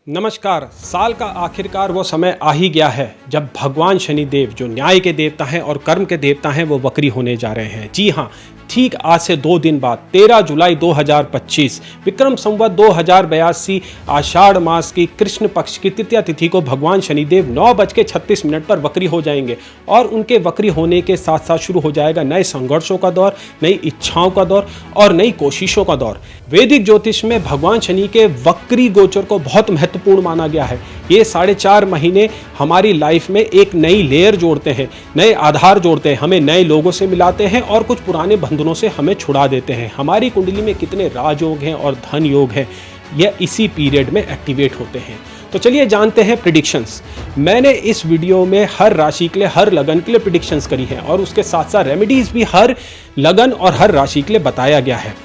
नमस्कार। साल का आखिरकार वो समय आ ही गया है जब भगवान शनिदेव जो न्याय के देवता हैं और कर्म के देवता हैं वो वक्री होने जा रहे हैं। जी हाँ, ठीक आज से 2 दिन बाद 13 जुलाई 2025 विक्रम संवत 2082 आषाढ़ मास की कृष्ण पक्ष की तृतीया तिथि को भगवान शनिदेव 9:36 पर वक्री हो जाएंगे और उनके वक्री होने के साथ साथ शुरू हो जाएगा नए संघर्षों का दौर, नई इच्छाओं का दौर और नई कोशिशों का दौर। वैदिक ज्योतिष में भगवान शनि के वक्री गोचर को बहुत महत्वपूर्ण माना गया है। ये 4.5 महीने हमारी लाइफ में एक नई लेयर जोड़ते हैं, नए आधार जोड़ते हैं, हमें नए लोगों से मिलाते हैं और कुछ पुराने बंधनों से हमें छुड़ा देते हैं। हमारी कुंडली में कितने राजयोग हैं और धन योग हैं, यह इसी पीरियड में एक्टिवेट होते हैं। तो चलिए जानते हैं प्रेडिक्शंस। मैंने इस वीडियो में हर राशि के लिए, हर लगन के लिए प्रेडिक्शंस करी हैं और उसके साथ साथ रेमेडीज भी हर लगन और हर राशि के लिए बताया गया है।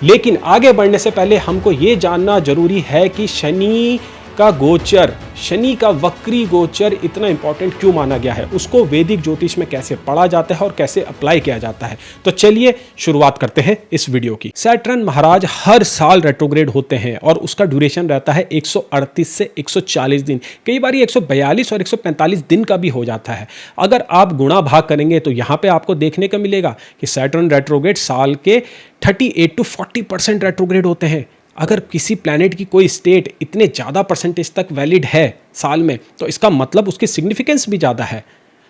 लेकिन आगे बढ़ने से पहले हमको ये जानना जरूरी है कि शनि का गोचर, शनि का वक्री गोचर इतना इंपॉर्टेंट क्यों माना गया है, उसको वैदिक ज्योतिष में कैसे पढ़ा जाता है और कैसे अप्लाई किया जाता है। तो चलिए शुरुआत करते हैं इस वीडियो की। सैटर्न महाराज हर साल रेट्रोग्रेड होते हैं और उसका ड्यूरेशन रहता है 138 से 140 दिन, कई बार 142 और 145 दिन का भी हो जाता है। अगर आप गुणा भाग करेंगे तो यहाँ पे आपको देखने को मिलेगा कि सैटर्न रेट्रोग्रेड साल के 38 to 40% रेट्रोग्रेड होते हैं। अगर किसी प्लैनेट की कोई स्टेट इतने ज़्यादा परसेंटेज तक वैलिड है साल में, तो इसका मतलब उसकी सिग्निफिकेंस भी ज़्यादा है।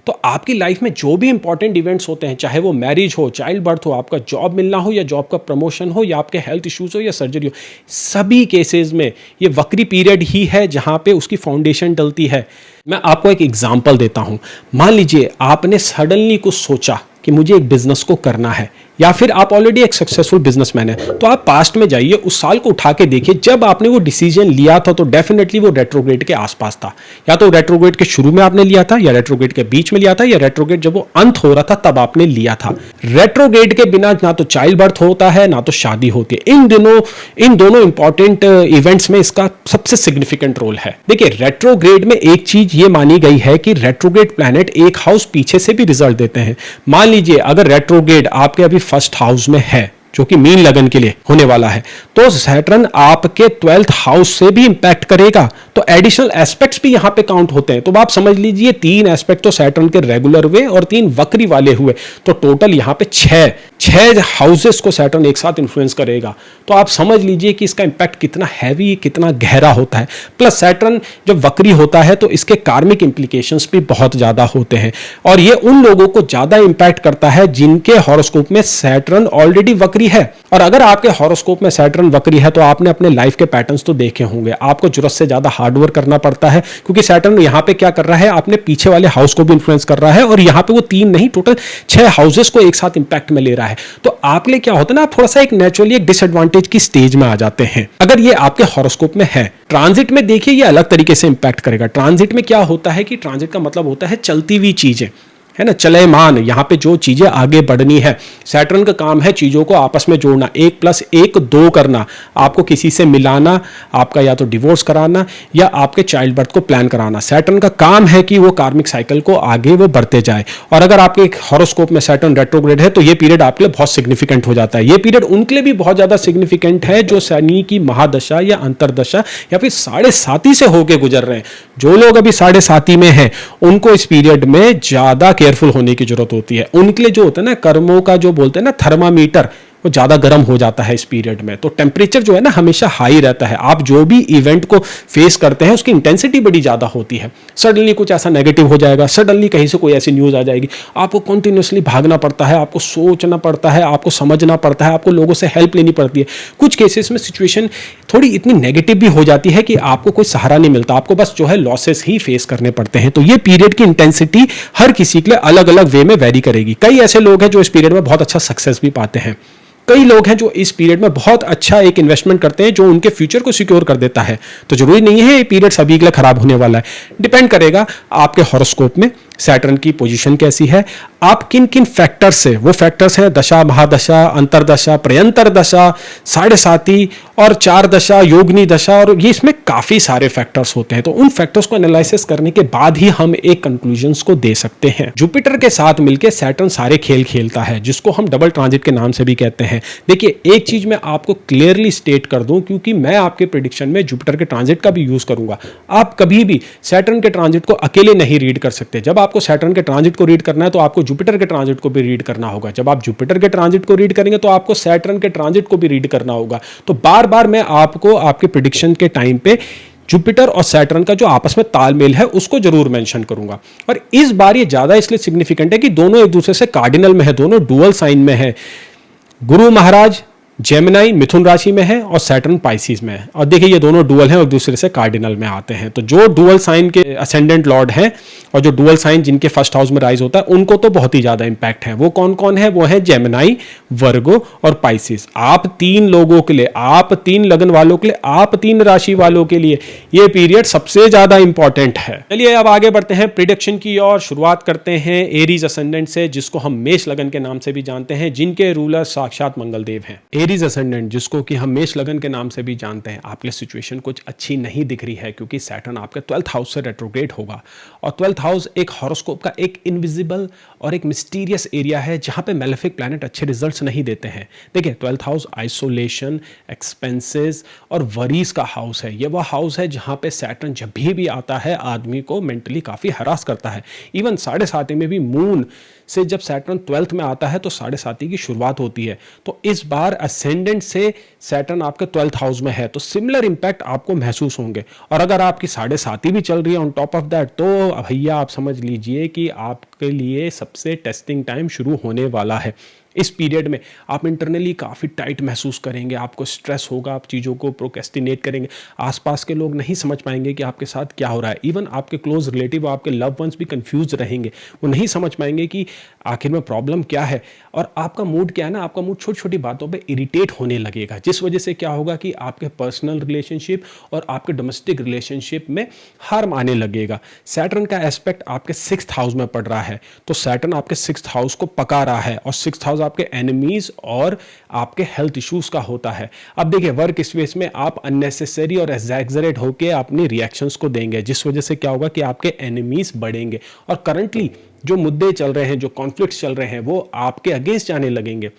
तो आपकी लाइफ में जो भी इंपॉर्टेंट इवेंट्स होते हैं, चाहे वो मैरिज हो, चाइल्ड बर्थ हो, आपका जॉब मिलना हो या जॉब का प्रमोशन हो या आपके हेल्थ इश्यूज हो या सर्जरी हो, सभी केसेस में ये वक्री पीरियड ही है जहाँ पे उसकी फाउंडेशन डलती है। मैं आपको एक एग्जाम्पल देता हूँ। मान लीजिए आपने सडनली कुछ सोचा कि मुझे एक बिजनेस को करना है, या फिर आप ऑलरेडी एक सक्सेसफुल बिजनेसमैन है, तो आप पास्ट में जाइए, उस साल को उठा के देखिए जब आपने वो डिसीजन लिया था तो डेफिनेटली वो रेट्रोग्रेड के आसपास था। या तो रेट्रोग्रेड के शुरू में आपने लिया था, या रेट्रोग्रेड के बीच में लिया था, या रेट्रोग्रेड जब वो अंत हो रहा था तब आपने लिया था। रेट्रोग्रेड के बिना ना तो चाइल्ड बर्थ होता है ना तो शादी होती है। इन दोनों इंपॉर्टेंट इवेंट्स में इसका सबसे सिग्निफिकेंट रोल है। देखिए, रेट्रोग्रेड में एक चीज ये मानी गई है कि रेट्रोग्रेड प्लैनेट एक हाउस पीछे से भी रिजल्ट देते हैं। मान लीजिए अगर रेट्रोग्रेड आपके अभी फर्स्ट हाउस में है, जो कि मीन लगन के लिए होने वाला है, तो सैटर्न आपके 12th हाउस से भी इंपैक्ट करेगा। तो एडिशनल एस्पेक्ट्स भी यहां पे काउंट होते हैं। तो आप समझ लीजिए 3 एस्पेक्ट तो सैटर्न के रेगुलर हुए और 3 वक्री वाले हुए, तो टोटल यहां पे 6 हाउसेस को सैटर्न एक साथ इन्फ्लुएंस करेगा। तो आप समझ लीजिए कि इसका इंपैक्ट कितना हैवी, कितना गहरा होता है। प्लस सैटर्न जब वक्री होता है तो इसके कार्मिक इंप्लीकेशंस भी बहुत ज्यादा होते हैं और ये उन लोगों को ज्यादा इंपैक्ट करता है जिनके हॉरोस्कोप में सैटर्न ऑलरेडी वक्री है। और अगर आपके हॉरोस्कोप में सैटर्न वक्री है तो आपने अपने लाइफ के पैटर्न्स तो देखे होंगे। आपको जरूरत से ज्यादा हार्डवर्क करना पड़ता है, क्योंकि सैटर्न यहां पे क्या कर रहा है, अपने पीछे वाले हाउस को भी इन्फ्लुएंस कर रहा है और यहां पे वो 3 नहीं टोटल 6 हाउसेस को एक साथ इंपैक्ट में ले रहा है। तो आपके लिए क्या होता है ना, आप थोड़ा सा एक नेचुरली एक डिसएडवांटेज की स्टेज में आ जाते हैं अगर ये आपके हॉरोस्कोप में है। ट्रांजिट में देखिए ये अलग तरीके से इंपैक्ट करेगा। ट्रांजिट में क्या होता है कि ट्रांजिट का मतलब होता है चलती हुई चीजें, है ना, चलयमान, यहाँ पे जो चीजें आगे बढ़नी है। सैटर्न का काम है चीजों को आपस में जोड़ना, 1+1 2 करना, आपको किसी से मिलाना, आपका या तो डिवोर्स कराना या आपके चाइल्ड बर्थ को प्लान कराना। सैटर्न का काम है कि वो कार्मिक साइकिल को आगे वो बढ़ते जाए। और अगर आपके हॉरोस्कोप में सैटर्न रेट्रोग्रेड है तो ये पीरियड आपके लिए बहुत सिग्निफिकेंट हो जाता है। ये पीरियड उनके लिए भी बहुत ज्यादा सिग्निफिकेंट है जो शनि की महादशा या अंतरदशा या फिर 7.5 से होके गुजर रहे हैं। जो लोग अभी 7.5 में हैं उनको इस पीरियड में ज्यादा केयरफुल होने की जरूरत होती है। उनके लिए जो होता है ना, कर्मों का जो बोलते हैं ना थर्मामीटर, वो ज़्यादा गर्म हो जाता है इस पीरियड में। तो टेम्परेचर जो है ना हमेशा हाई रहता है। आप जो भी इवेंट को फेस करते हैं उसकी इंटेंसिटी बड़ी ज़्यादा होती है। सडनली कुछ ऐसा नेगेटिव हो जाएगा, सडनली कहीं से कोई ऐसी न्यूज़ आ जाएगी, आपको कंटिन्यूसली भागना पड़ता है, आपको सोचना पड़ता है, आपको समझना पड़ता है, आपको लोगों से हेल्प लेनी पड़ती है। कुछ केसेस में सिचुएशन थोड़ी इतनी नेगेटिव भी हो जाती है कि आपको कोई सहारा नहीं मिलता, आपको बस जो है लॉसेस ही फेस करने पड़ते हैं। तो ये पीरियड की इंटेंसिटी हर किसी के लिए अलग अलग वे में वेरी करेगी। कई ऐसे लोग हैं जो इस पीरियड में बहुत अच्छा सक्सेस भी पाते हैं। कई लोग हैं जो इस पीरियड में बहुत अच्छा एक इन्वेस्टमेंट करते हैं जो उनके फ्यूचर को सिक्योर कर देता है। तो जरूरी नहीं है ये पीरियड सभी के लिए खराब होने वाला है, डिपेंड करेगा आपके हॉरोस्कोप में सैटर्न की पोजीशन कैसी है, आप किन किन फैक्टर्स से, वो फैक्टर्स हैं दशा, महादशा, अंतरदशा, प्रयंतर दशा, साढ़े साती और चार दशा, योगनी दशा, और ये इसमें काफ़ी सारे फैक्टर्स होते हैं। तो उन फैक्टर्स को एनालिसिस करने के बाद ही हम एक कंक्लूजन्स को दे सकते हैं। जुपिटर के साथ मिलकर सैटर्न सारे खेल खेलता है, जिसको हम डबल ट्रांजिट के नाम से भी कहते हैं। देखिए, एक चीज़ मैं आपको क्लियरली स्टेट कर दूं, क्योंकि मैं आपके प्रेडिक्शन में जुपिटर के ट्रांजिट का भी यूज़ करूंगा। आप कभी भी सैटर्न के ट्रांजिट को अकेले नहीं रीड कर सकते। जब आपको सैटर्न के ट्रांजिट को रीड करना है तो आपको जुपिटर के ट्रांजिट को भी रीड करना होगा। जब आप जुपिटर के ट्रांजिट को रीड करेंगे तो आपको सैटर्न के ट्रांजिट को भी रीड करना होगा। तो बार बार मैं आपको आपके प्रेडिक्शन के टाइम पे जुपिटर और सैटर्न का जो आपस में तालमेल है उसको जरूर मेंशन करूंगा। और इस बार ये ज्यादा इसलिए सिग्निफिकेंट है कि दोनों एक दूसरे से कार्डिनल में है, दोनों डुअल साइन में है। गुरु महाराज जेमिनाई मिथुन राशि में है और सैटर्न पाइसिस में है। और देखिए, ये दोनों डुअल हैं और दूसरे से कार्डिनल में आते हैं। तो जो डुअल साइन के असेंडेंट लॉर्ड हैं और जो डुअल साइन जिनके फर्स्ट हाउस में राइज होता है, उनको तो बहुत ही ज्यादा इंपैक्ट है। वो कौन कौन है? वो है जेमिनाई, वर्गो और पाइसिस। आप तीन लोगों के लिए, आप तीन लगन वालों के लिए, आप तीन राशि वालों के लिए ये पीरियड सबसे ज्यादा इंपॉर्टेंट है। चलिए अब आगे बढ़ते हैं प्रिडिक्शन की और शुरुआत करते हैं एरीज असेंडेंट से, जिसको हम मेष लगन के नाम से भी जानते हैं, जिनके रूलर साक्षात मंगलदेव हैं। एरीज असेंडेंट, जिसको कि हम मेष लगन के नाम से भी जानते हैं, आपके सिचुएशन कुछ अच्छी नहीं दिख रही है, क्योंकि सैटर्न आपके 12th हाउस से रेट्रोग्रेड होगा। और 12th हाउस एक हॉरोस्कोप का एक इनविजिबल और एक मिस्टीरियस एरिया है, जहां पे मेलेफिक प्लैनेट अच्छे रिजल्ट्स नहीं देते हैं। देखिए, 12th हाउस आइसोलेशन, एक्सपेंसेस और वरीज का हाउस है। ये वह हाउस है जहां पे सैटर्न जब भी आता है आदमी को मेंटली काफी हरास करता है। इवन साढ़े साथी में भी मून से जब सैटर्न 12th में आता है तो साढ़े साथी की शुरुआत होती है। तो इस बार असेंडेंट से सैटर्न आपके 12th हाउस में है, तो सिमिलर इंपैक्ट आपको महसूस होंगे। और अगर आपकी साढ़े साथी भी चल रही है ऑन टॉप ऑफ दैट, तो भैया आप समझ लीजिए कि आपके लिए सबसे टेस्टिंग टाइम शुरू होने वाला है। इस पीरियड में आप इंटरनली काफ़ी टाइट महसूस करेंगे, आपको स्ट्रेस होगा, आप चीज़ों को प्रोक्रेस्टिनेट करेंगे, आसपास के लोग नहीं समझ पाएंगे कि आपके साथ क्या हो रहा है। इवन आपके क्लोज रिलेटिव, आपके लव वंस भी कंफ्यूज रहेंगे, वो नहीं समझ पाएंगे कि आखिर में प्रॉब्लम क्या है। और आपका मूड क्या है ना, आपका मूड छोटी छोटी बातों पे इरिटेट होने लगेगा, जिस वजह से क्या होगा कि आपके पर्सनल रिलेशनशिप और आपके डोमेस्टिक रिलेशनशिप में हार्म आने लगेगा। सैटर्न का एस्पेक्ट आपके 6th हाउस में पड़ रहा है, तो सैटर्न आपके 6th हाउस को पका रहा है, और 6th हाउस आपके एनिमीज और आपके हेल्थ इश्यूज का होता है। अब देखिए, वर्क स्पेस में आप अननेसेसरी और एग्जैजरेट होकर अपनी रिएक्शंस को देंगे, जिस वजह से क्या होगा कि आपके एनिमीज बढ़ेंगे। और करंटली जो मुद्दे चल रहे हैं, जो कॉन्फ्लिक्ट्स चल रहे हैं, वो आपके अगेंस्ट जाने लगेंगे,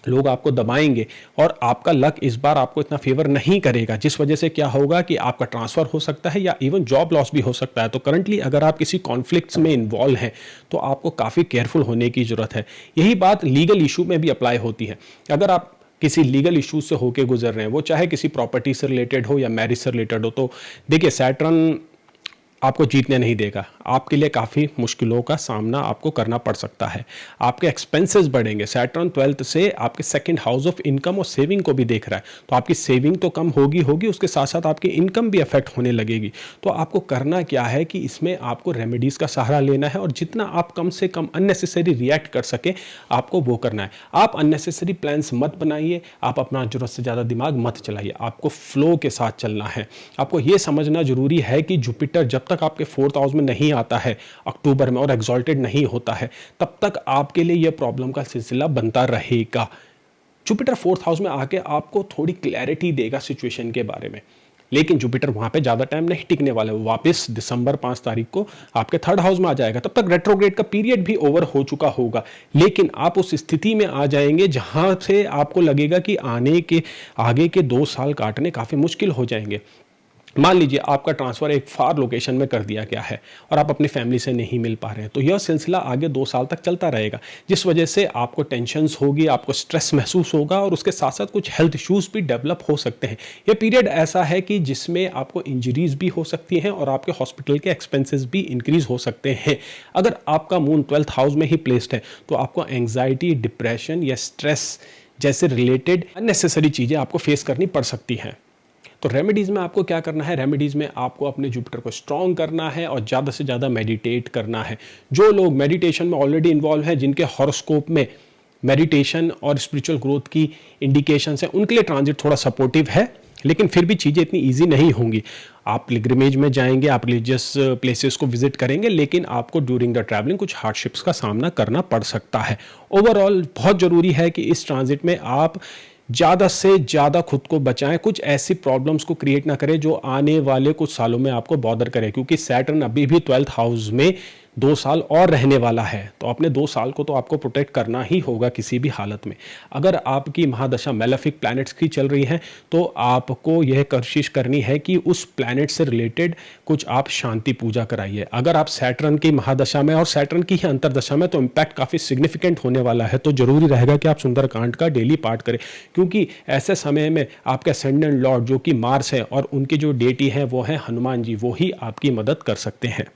लोग आपको दबाएंगे और आपका लक इस बार आपको इतना फेवर नहीं करेगा, जिस वजह से क्या होगा कि आपका ट्रांसफर हो सकता है या इवन जॉब लॉस भी हो सकता है। तो करंटली अगर आप किसी कॉन्फ्लिक्ट्स में इन्वॉल्व हैं तो आपको काफ़ी केयरफुल होने की ज़रूरत है। यही बात लीगल इशू में भी अप्लाई होती है। अगर आप किसी लीगल इशू से होके गुजर रहे हैं, वो चाहे किसी प्रॉपर्टी से रिलेटेड हो या मैरिज से रिलेटेड हो, तो देखिए, सैटर्न आपको जीतने नहीं देगा, आपके लिए काफ़ी मुश्किलों का सामना आपको करना पड़ सकता है। आपके एक्सपेंसेस बढ़ेंगे। सैटर्न 12th से आपके 2nd हाउस ऑफ इनकम और सेविंग को भी देख रहा है, तो आपकी सेविंग तो कम होगी, उसके साथ साथ आपकी इनकम भी अफेक्ट होने लगेगी। तो आपको करना क्या है कि इसमें आपको रेमेडीज़ का सहारा लेना है, और जितना आप कम से कम अननेसेसरी रिएक्ट कर सके आपको वो करना है। आप अननेसेसरी प्लान्स मत बनाइए, आप अपना जरूरत से ज़्यादा दिमाग मत चलाइए, आपको फ्लो के साथ चलना है। आपको ये समझना जरूरी है कि जुपिटर जब तक आपके 4th हाउस में नहीं आता है अक्टूबर में और एक्सॉल्टेड नहीं होता है, तब तक आपके लिए यह प्रॉब्लम का सिलसिला बनता रहेगा। जुपिटर 4th हाउस में आके आपको थोड़ी क्लैरिटी देगा सिचुएशन के बारे में, लेकिन जुपिटर वहां पे ज्यादा टाइम नहीं टिकने वाला है। वापस दिसंबर 5 तारीख को आपके 3rd हाउस में आ जाएगा। तब तक रेट्रोग्रेड का पीरियड भी ओवर हो चुका होगा, लेकिन आप उस स्थिति में आ जाएंगे जहां से आपको लगेगा कि आगे के 2 साल काटने काफी मुश्किल हो जाएंगे। मान लीजिए आपका ट्रांसफ़र एक फार लोकेशन में कर दिया गया है और आप अपनी फैमिली से नहीं मिल पा रहे हैं, तो यह सिलसिला आगे 2 साल तक चलता रहेगा, जिस वजह से आपको टेंशन्स होगी, आपको स्ट्रेस महसूस होगा, और उसके साथ साथ कुछ हेल्थ इश्यूज भी डेवलप हो सकते हैं। यह पीरियड ऐसा है कि जिसमें आपको इंजरीज भी हो सकती हैं और आपके हॉस्पिटल के एक्सपेंसेस भी इंक्रीज हो सकते हैं। अगर आपका मून 12th हाउस में ही प्लेस्ड है तो आपको एंग्जाइटी, डिप्रेशन या स्ट्रेस जैसे रिलेटेड अननेसेसरी चीज़ें आपको फेस करनी पड़ सकती हैं। तो रेमेडीज़ में आपको क्या करना है? रेमेडीज़ में आपको अपने जुपिटर को स्ट्रॉन्ग करना है और ज़्यादा से ज़्यादा मेडिटेट करना है। जो लोग मेडिटेशन में ऑलरेडी इन्वॉल्व हैं, जिनके हॉरोस्कोप में मेडिटेशन और स्पिरिचुअल ग्रोथ की इंडिकेशंस हैं, उनके लिए ट्रांजिट थोड़ा सपोर्टिव है। लेकिन फिर भी चीज़ें इतनी ईजी नहीं होंगी। आप पिलग्रिमेज में जाएंगे, आप रिलीजियस प्लेसेस को विजिट करेंगे, लेकिन आपको ड्यूरिंग द ट्रैवलिंग कुछ हार्डशिप्स का सामना करना पड़ सकता है। ओवरऑल बहुत ज़रूरी है कि इस ट्रांजिट में आप ज़्यादा से ज़्यादा खुद को बचाएं, कुछ ऐसी प्रॉब्लम्स को क्रिएट ना करें जो आने वाले कुछ सालों में आपको बॉदर करे, क्योंकि सैटर्न अभी भी 12th हाउस में 2 साल और रहने वाला है। तो अपने 2 साल को तो आपको प्रोटेक्ट करना ही होगा किसी भी हालत में। अगर आपकी महादशा मेलेफिक प्लैनेट्स की चल रही है तो आपको यह कोशिश करनी है कि उस प्लैनेट से रिलेटेड कुछ आप शांति पूजा कराइए। अगर आप सैटर्न की महादशा में और सैटर्न की ही अंतरदशा में, तो इम्पैक्ट काफ़ी सिग्निफिकेंट होने वाला है। तो जरूरी रहेगा कि आप सुंदरकांड का डेली पाठ करें, क्योंकि ऐसे समय में आपके असेंडेंट लॉर्ड जो कि मार्स है और उनकी जो डेटी है वो है हनुमान जी, वो ही आपकी मदद कर सकते हैं।